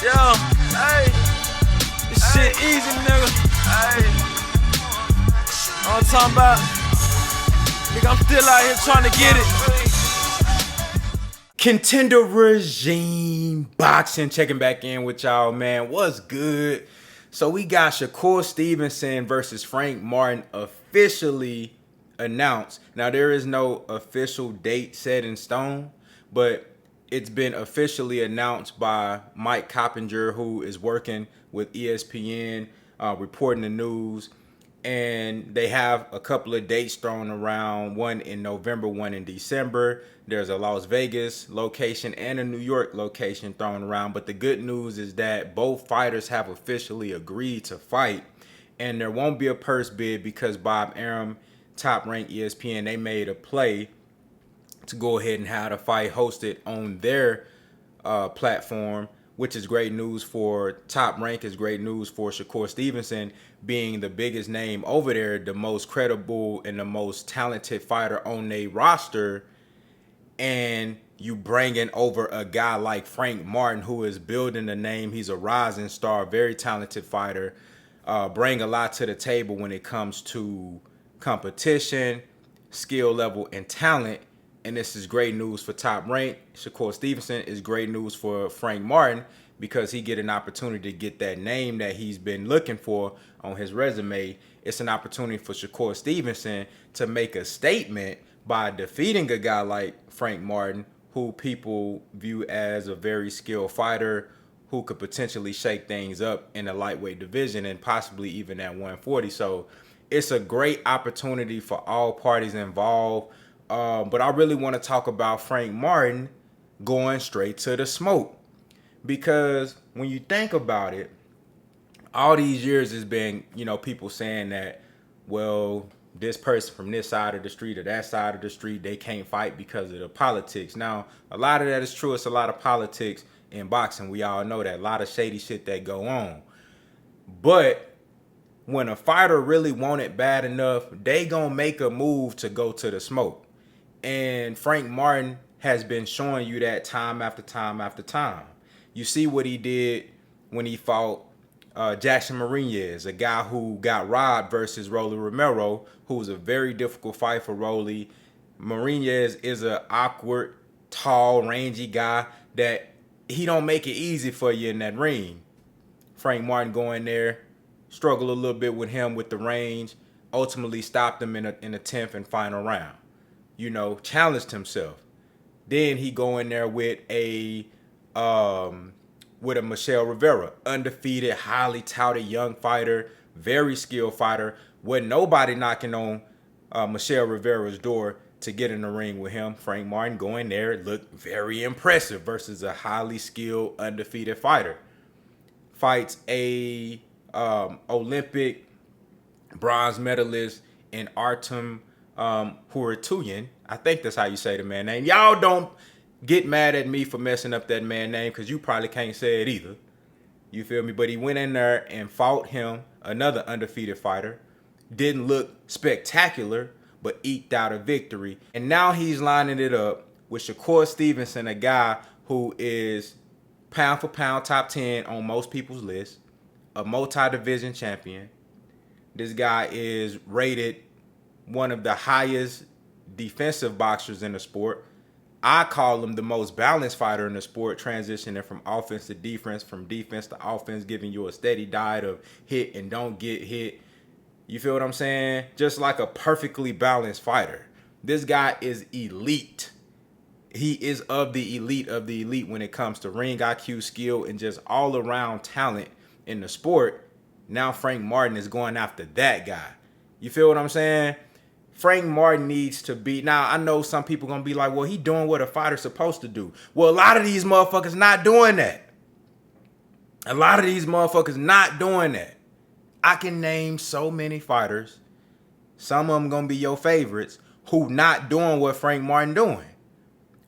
Yo, hey, this shit easy, nigga. Hey, all I'm talking about, nigga, I'm still out here trying to get it. Contender Regime Boxing checking back in with y'all, man. What's good? So we got Shakur Stevenson versus Frank Martin officially announced. Now there is no official date set in stone, but it's been officially announced by Mike Coppinger, who is working with ESPN, reporting the news. And they have a couple of dates thrown around, one in November, one in December. There's a Las Vegas location and a New York location thrown around. But the good news is that both fighters have officially agreed to fight. And there won't be a purse bid because Bob Arum, Top Rank ESPN, they made a play to go ahead and have the fight hosted on their platform, which is great news for Top Rank, is great news for Shakur Stevenson being the biggest name over there, the most credible and the most talented fighter on their roster. And you bringing over a guy like Frank Martin, who is building a name. He's a rising star, very talented fighter, bring a lot to the table when it comes to competition, skill level, and talent. And this is great news for Top Rank. Shakur Stevenson is great news for Frank Martin because he get an opportunity to get that name that he's been looking for on his resume. It's an opportunity for Shakur Stevenson to make a statement by defeating a guy like Frank Martin, who people view as a very skilled fighter who could potentially shake things up in the lightweight division and possibly even at 140. So it's a great opportunity for all parties involved. But I really want to talk about Frank Martin going straight to the smoke. Because when you think about it, all these years has been, people saying that, well, this person from this side of the street or that side of the street, they can't fight because of the politics. Now, a lot of that is true. It's a lot of politics in boxing. We all know that. A lot of shady shit that go on. But when a fighter really want it bad enough, they gonna make a move to go to the smoke. And Frank Martin has been showing you that time after time after time. You see what he did when he fought Jackson Marinez, a guy who got robbed versus Rolly Romero, who was a very difficult fight for Rolly. Marinez is an awkward, tall, rangy guy that he don't make it easy for you in that ring. Frank Martin going there, struggled a little bit with him with the range, ultimately stopped him in the 10th and final round. Challenged himself. Then he go in there with a Michelle Rivera, undefeated, highly touted young fighter, very skilled fighter. Wasn't nobody knocking on Michelle Rivera's door to get in the ring with him. Frank Martin going there, looked very impressive versus a highly skilled, undefeated fighter. Fights a Olympic bronze medalist in Artem Huratuyan. I think that's how you say the man name. Y'all don't get mad at me for messing up that man name because you probably can't say it either. You feel me? But he went in there and fought him, another undefeated fighter. Didn't look spectacular, but eked out a victory. And now he's lining it up with Shakur Stevenson, a guy who is pound for pound top 10 on most people's list, a multi-division champion. This guy is rated one of the highest defensive boxers in the sport. I call him the most balanced fighter in the sport, transitioning from offense to defense, from defense to offense, giving you a steady diet of hit and don't get hit. You feel what I'm saying? Just like a perfectly balanced fighter. This guy is elite. He is of the elite when it comes to ring IQ, skill, and just all around talent in the sport. Now Frank Martin is going after that guy. You feel what I'm saying? Frank Martin needs to be... Now, I know some people going to be like, well, he doing what a fighter's supposed to do. Well, a lot of these motherfuckers not doing that. A lot of these motherfuckers not doing that. I can name so many fighters, some of them going to be your favorites, who not doing what Frank Martin doing.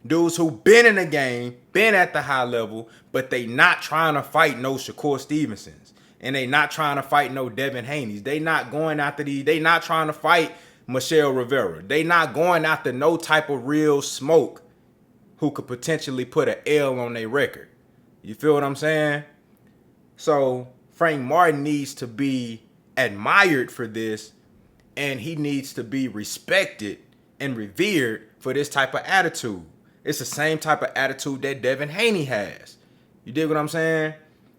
Dudes who been in the game, been at the high level, but they not trying to fight no Shakur Stevensons. And they not trying to fight no Devin Haney's. They not going after these... They not trying to fight Michelle Rivera. They not going after no type of real smoke who could potentially put an L on their record. You feel what I'm saying? So Frank Martin needs to be admired for this, and he needs to be respected and revered for this type of attitude. It's the same type of attitude that Devin Haney has. You dig what I'm saying?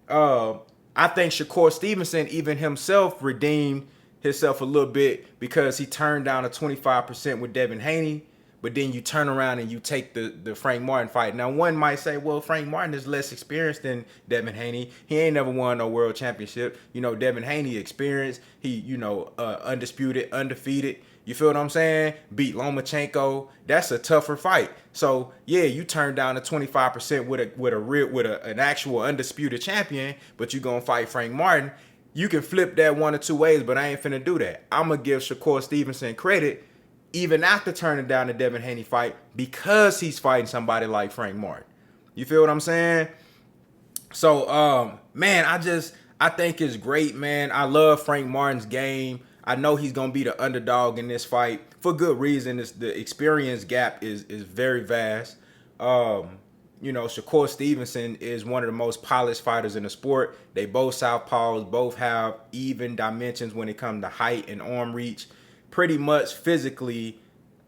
I think Shakur Stevenson even himself redeemed himself a little bit because he turned down a 25% with Devin Haney, but then you turn around and you take the Frank Martin fight. Now, one might say, well, Frank Martin is less experienced than Devin Haney. He ain't never won no world championship. You know, Devin Haney experienced. He, undisputed, undefeated. You feel what I'm saying? Beat Lomachenko. That's a tougher fight. So yeah, you turn down a 25% with an actual undisputed champion, but you gonna fight Frank Martin. You can flip that one or two ways, but I ain't finna do that. I'm gonna give Shakur Stevenson credit even after turning down the Devin Haney fight because he's fighting somebody like Frank Martin. You feel what I'm saying? So man, I think it's great, man. I love Frank Martin's game. I know he's gonna be the underdog in this fight for good reason. The experience gap is very vast. Shakur Stevenson is one of the most polished fighters in the sport. They both southpaws, both have even dimensions when it comes to height and arm reach. Pretty much physically,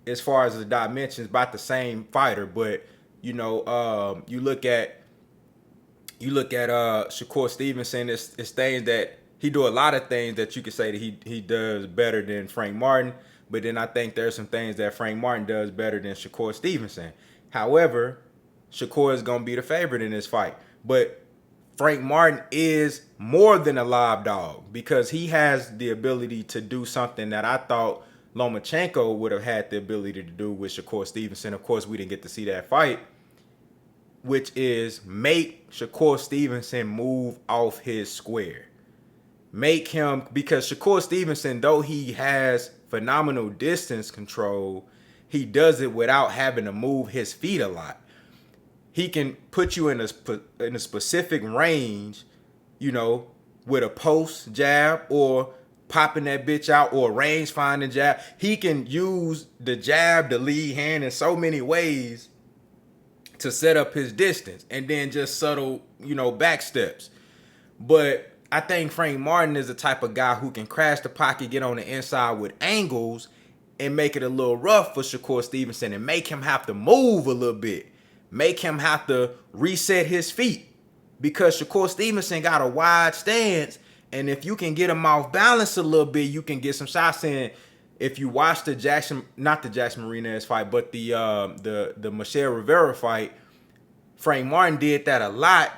as far as the dimensions, about the same fighter. But you look at Shakur Stevenson, it's things that he do a lot of things that you could say that he does better than Frank Martin, but then I think there's some things that Frank Martin does better than Shakur Stevenson. However, Shakur is going to be the favorite in this fight, but Frank Martin is more than a live dog because he has the ability to do something that I thought Lomachenko would have had the ability to do with Shakur Stevenson. Of course, we didn't get to see that fight, which is make Shakur Stevenson move off his square. Make him, because Shakur Stevenson, though he has phenomenal distance control, he does it without having to move his feet a lot. He can put you in a specific range, with a post jab or popping that bitch out or a range finding jab. He can use the jab, the lead hand in so many ways to set up his distance and then just subtle, back steps. But I think Frank Martin is the type of guy who can crash the pocket, get on the inside with angles, and make it a little rough for Shakur Stevenson and make him have to move a little bit. Make him have to reset his feet because Shakur Stevenson got a wide stance, and if you can get him off balance a little bit, you can get some shots in. If you watch not the Jackson Martinez fight, but the Michelle Rivera fight, Frank Martin did that a lot.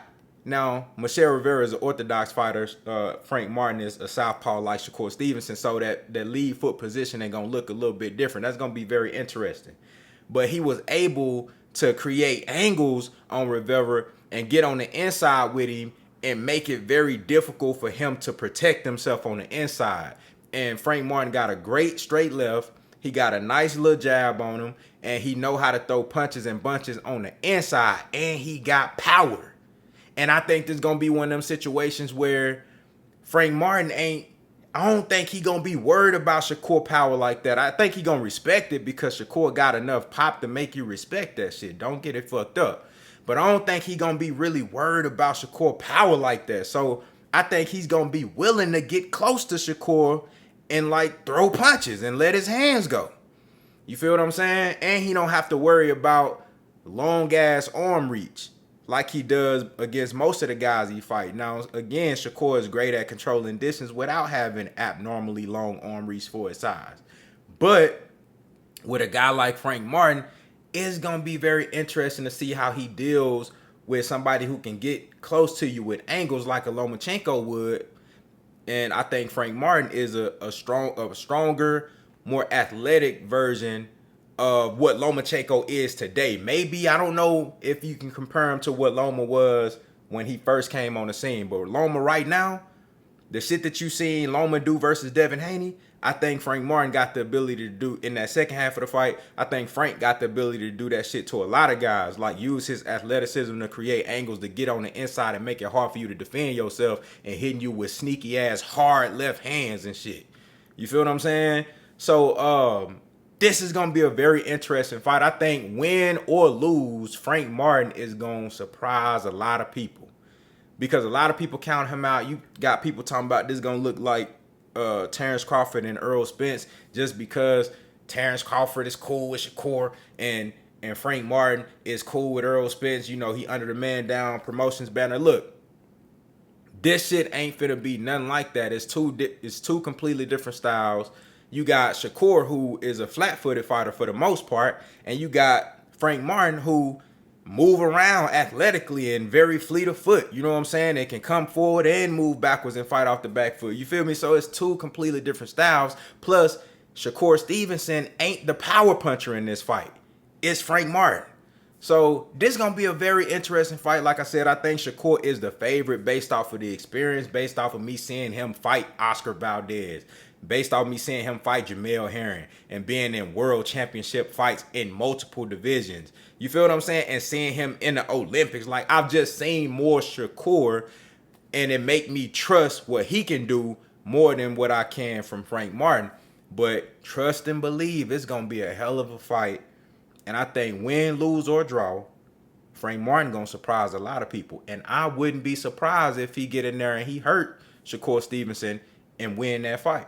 Now, Michelle Rivera is an orthodox fighter. Frank Martin is a southpaw like Shakur Stevenson, so that lead foot position ain't going to look a little bit different. That's going to be very interesting. But he was able to create angles on Rivera and get on the inside with him and make it very difficult for him to protect himself on the inside. And Frank Martin got a great straight left. He got a nice little jab on him, and he know how to throw punches and bunches on the inside, and he got power. And I think this is going to be one of them situations where Frank Martin I don't think he going to be worried about Shakur power like that. I think he going to respect it because Shakur got enough pop to make you respect that shit. Don't get it fucked up. But I don't think he going to be really worried about Shakur power like that. So I think he's going to be willing to get close to Shakur and throw punches and let his hands go. You feel what I'm saying? And he don't have to worry about long ass arm reach like he does against most of the guys he fight. Now, again, Shakur is great at controlling distance without having abnormally long arm reach for his size. But with a guy like Frank Martin, it's going to be very interesting to see how he deals with somebody who can get close to you with angles like a Lomachenko would. And I think Frank Martin is a stronger, more athletic version of what Lomachenko is today. Maybe, I don't know if you can compare him to what Loma was when he first came on the scene, but Loma right now, the shit that you seen Loma do versus Devin Haney, I think Frank Martin got the ability to do in that second half of the fight. I think Frank got the ability to do that shit to a lot of guys, use his athleticism to create angles to get on the inside and make it hard for you to defend yourself and hitting you with sneaky ass hard left hands and shit. You feel what I'm saying? So, this is going to be a very interesting fight. I think win or lose, Frank Martin is going to surprise a lot of people. because a lot of people count him out. You got people talking about this gonna look like Terrence Crawford and Earl Spence just because Terrence Crawford is cool with Shakur and Frank Martin is cool with Earl Spence. You know, he under the Man Down Promotions banner. Look, this shit ain't finna be nothing like that. It's two completely different styles. You got Shakur, who is a flat-footed fighter for the most part, and you got Frank Martin, who move around athletically and very fleet of foot. You know what I'm saying? They can come forward and move backwards and fight off the back foot. You feel me? So it's two completely different styles. Plus, Shakur Stevenson ain't the power puncher in this fight. It's Frank Martin. So this is going to be a very interesting fight. Like I said, I think Shakur is the favorite based off of the experience, based off of me seeing him fight Oscar Valdez, based off me seeing him fight Jamel Herring and being in world championship fights in multiple divisions. You feel what I'm saying? And seeing him in the Olympics. Like, I've just seen more Shakur, and it make me trust what he can do more than what I can from Frank Martin. But trust and believe it's going to be a hell of a fight. And I think win, lose, or draw, Frank Martin going to surprise a lot of people. And I wouldn't be surprised if he get in there and he hurt Shakur Stevenson and win that fight.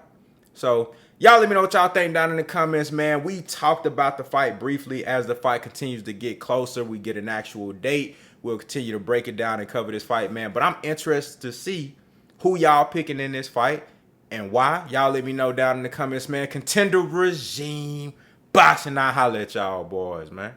So, y'all let me know what y'all think down in the comments, man. We talked about the fight briefly. As the fight continues to get closer, we get an actual date. We'll continue to break it down and cover this fight, man. But I'm interested to see who y'all picking in this fight and why. Y'all let me know down in the comments, man. Contender Regime Boxing. I holla at y'all boys, man.